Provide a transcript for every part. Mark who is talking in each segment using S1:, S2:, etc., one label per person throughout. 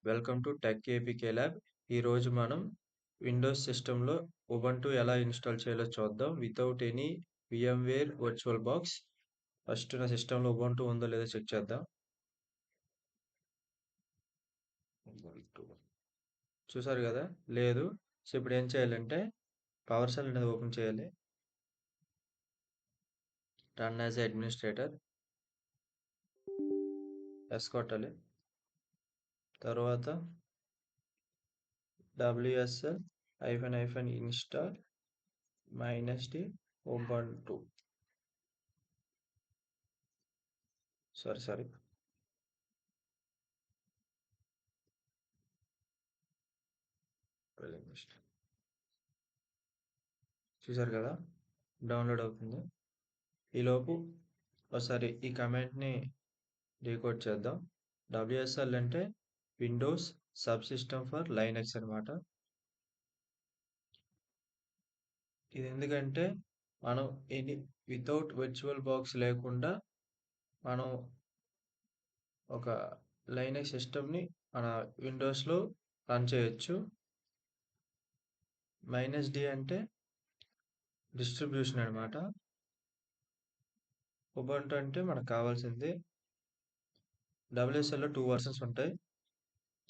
S1: Welcome to tech APK lab. ఈరోజు మనం Windows సిస్టంలో ఉబంటు ఎలా ఇన్స్టాల్ చేయాలో చూద్దాం without any VMware virtual box. First నా సిస్టంలో ఉబంటు ఉందో లేదో చెక్ చేద్దాం. చూసారు కదా, లేదు. సో ఇప్పుడు ఏం చేయాలంటే పవర్ సెల్ అనేది ఓపెన్ చేయాలి. రన్ యాజ్ అడ్మినిస్ట్రేటర్ ఎస్ కొట్టాలి. తర్వాత WSL-install -d ubuntu. సారీ చూసారు కదా, డౌన్లోడ్ అవుతుంది. ఈలోపు ఒకసారి ఈ కమాండ్ని డీకోడ్ చేద్దాం. WSL అంటే Windows sub system for Linux అనమాట. ఇది ఎందుకంటే మనం ఎనీ వితౌట్ వర్చువల్ బాక్స్ లేకుండా మనం ఒక లైనక్స్ సిస్టమ్ని మన విండోస్లో రన్ చేయొచ్చు. -d అంటే డిస్ట్రిబ్యూషన్ అనమాట. ఉబంటు అంటే మనకు కావాల్సింది. WSLలో 2 వర్షన్స్ ఉంటాయి,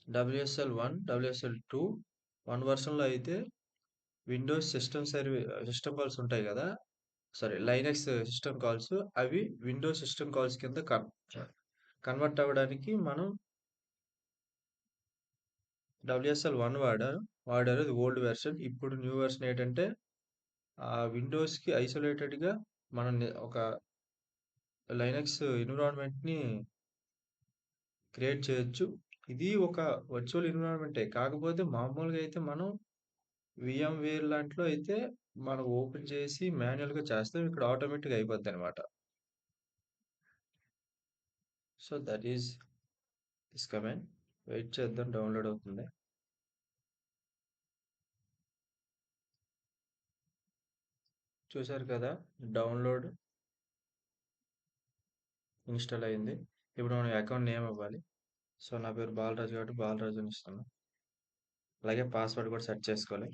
S1: WSL1, WSL2. 1 వర్షన్లో అయితే విండోస్ సిస్టమ్ కాల్స్ ఉంటాయి కదా, సారీ లైనక్స్ సిస్టమ్ కాల్స్, అవి విండోస్ సిస్టమ్ కాల్స్ కింద కన్వర్ట్ అవ్వడానికి మనం WSL1 వాడారు. అది ఓల్డ్ వెర్షన్. ఇప్పుడు న్యూ వెర్షన్ ఏంటంటే ఆ విండోస్కి ఐసోలేటెడ్గా మనం ఒక లైనక్స్ ఎన్విరాన్మెంట్ని క్రియేట్ చేయొచ్చు. ఇది ఒక వర్చువల్ ఎన్విరాన్మెంటే, కాకపోతే మామూలుగా అయితే మనం VMware లాంటిలో అయితే మనం ఓపెన్ చేసి మాన్యువల్గా చేస్తాం. ఇక్కడ ఆటోమేటిక్గా అయిపోద్ది అనమాట. So that is this command. Wait చేద్దాం, డౌన్లోడ్ అవుతుంది. చూసారు కదా, డౌన్లోడ్ ఇన్స్టాల్ అయింది. ఇప్పుడు మనం అకౌంట్ నేమ్ ఇవ్వాలి. సో నా పేరు బాలరాజు కాబట్టి బాలరాజు అని ఇస్తాను. అలాగే పాస్వర్డ్ కూడా సెట్ చేసుకోవాలి.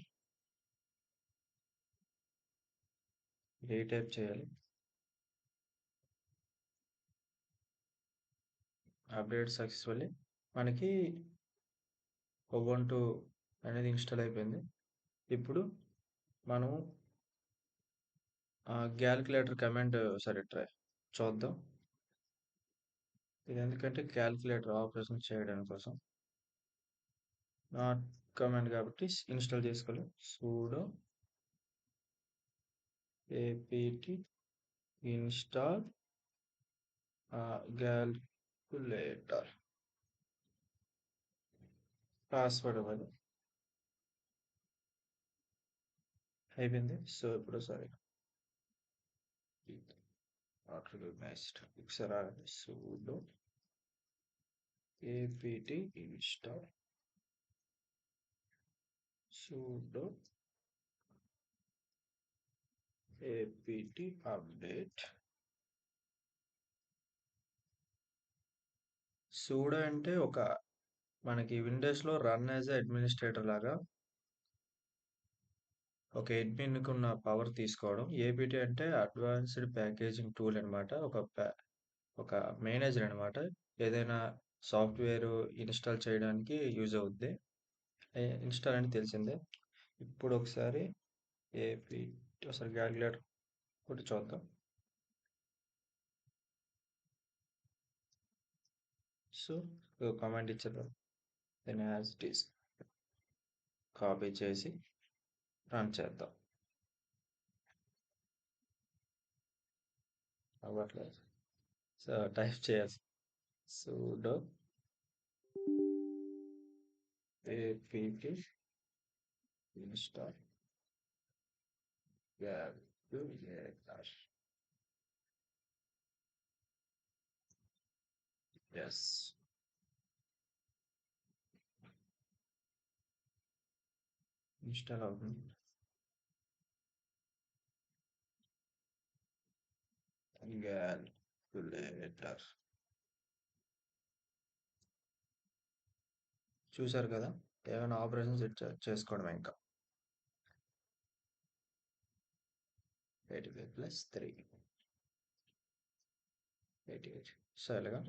S1: రీటైప్ చేయాలి. Update successfully. మనకి ఉబంటు అనేది ఇన్స్టాల్ అయిపోయింది. ఇప్పుడు మనం క్యాలిక్యులేటర్ కమాండ్ సరే ట్రై చూద్దాం. ఇది ఎందుకంటే క్యాలిక్యులేటర్ ఆపరేషన్ చేయడానికి కోసం నాట్ కమాండ్ కాబట్టి ఇన్స్టాల్ చేసుకోవాలి. sudo apt install calculator. Password ఇవ్వాలి. అయిపోయింది. సో ఇప్పుడు సరే నాట్ రికగ్నైజ్డ్. ఒకసారి sudo apt install sudo apt update. sudo అంటే మనకి విండోస్లో రన్ యాజ్ అడ్మినిస్ట్రేటర్ లాగా ఒక అడ్మిన్కి ఉన్న పవర్ తీసుకోవడం. ఏపీటీ అంటే అడ్వాన్స్డ్ ప్యాకేజింగ్ టూల్ అనమాట. ఒక మేనేజర్ అనమాట. ఏదైనా సాఫ్ట్వేర్ ఇన్స్టాల్ చేయడానికి యూజ్ అవుద్ది. ఇన్స్టాల్ అని తెలిసిందే. ఇప్పుడు ఒకసారి క్యాలిక్యులేటర్ ఒకటి చూద్దాం. సో కమాండ్ ఇచ్చారు, then as it is copy చేసి రన్ చేద్దాం. అవ్వట్లేదు. సో టైప్ చేయాలి sudo apt install calculator. Yes. Install అవుతుంది. క్యాలిక్యులేటర్ చూసారు కదా! ఏమైనా ఆపరేషన్ సెట్ చేసుకోవడమే ఇంకా. 85 ప్లస్ 3 88. సో, ఇలాగా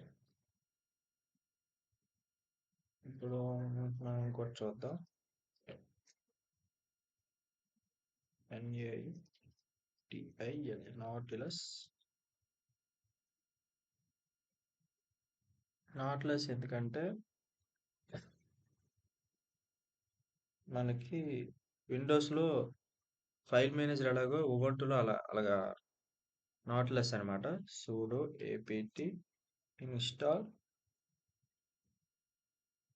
S1: ఇప్పుడు మనం ఇంకోటి చూద్దాం. NATIL Nautilus. నాటిలస్ ఎందుకంటే మనకి విండోస్‌లో ఫైల్ మేనేజర్ ఎలాగో ఉబుంటూలో అలాగా నాటిలస్ అనమాట. sudo apt install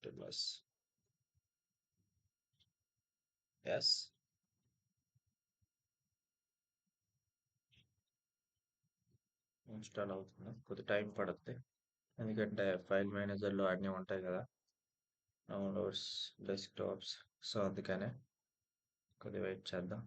S1: plus s install అవుతుంది. కొద్దిగా టైం పడుద్ది. ఎందుకంటే ఫైల్ మేనేజర్‌లో అన్నీ ఉంటాయి కదా! Downloads, desktops. సో, అందుకనే కొద్దిగా వెయిట్ చేద్దాం.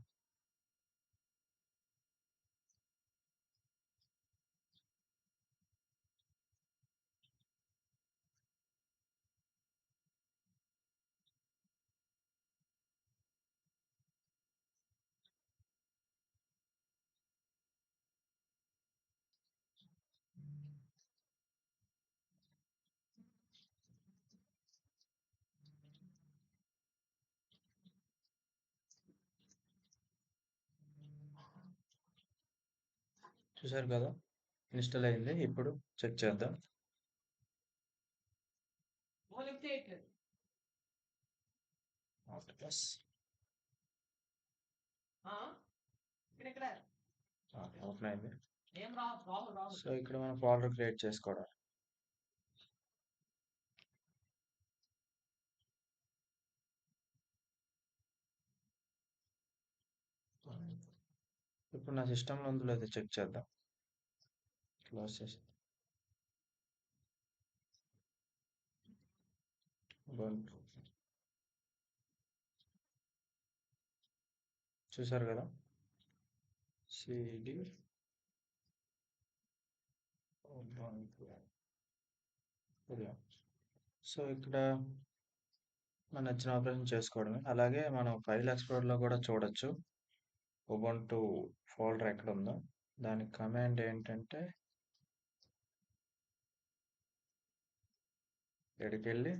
S1: చూసారు కదా! ఇన్‌స్టాల్ అయింది. ఇప్పుడు చెక్ చేద్దాం. నాటిలస్. ఓపెన్ అయింది. సో, ఇక్కడ మనం ఫోల్డర్ క్రియేట్ చేసుకోవడం. ఇప్పుడు నా సిస్టమ్‌లో ఉందో లేదో చెక్ చేద్దాం. క్లోజ్ చేసి ఉబుంటూ. చూసారు కదా! cd Ubuntu. ఇదిగో. సో, ఇక్కడ మన నచ్చిన ఆపరేషన్ చేసుకోవడమే. అలాగే మనం ఫైల్ ఎక్స్‌ప్లోరర్‌లో కూడా చూడొచ్చు. ఉబుంటూ ఫోల్డర్ ఎక్కడుందో. దానికి కమాండ్ ఏంటంటే ఇక్కడికెళ్ళి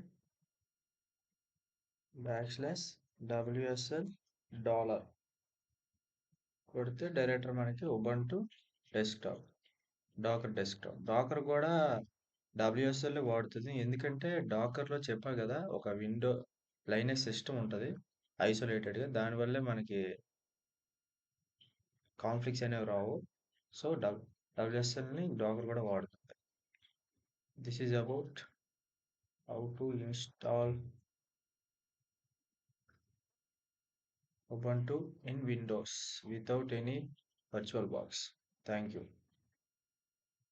S1: \wsl డాలర్ కొడితే డైరెక్ట్ మనకి Ubuntu desktop, Docker desktop. Docker కూడా WSL వాడుతుంది. ఎందుకంటే డాకర్‌లో చెప్పా కదా! ఒక లైనక్స్ సిస్టమ్ ఉంటది. ఐసోలేటెడ్‌గా. దానివల్లే మనకి కాన్ఫ్లిక్ట్స్ అనేవి రావు. సో, WSLని డాకర్ కూడా వాడుతుంది. This is about how to install Ubuntu in Windows without any virtual box. Thank you.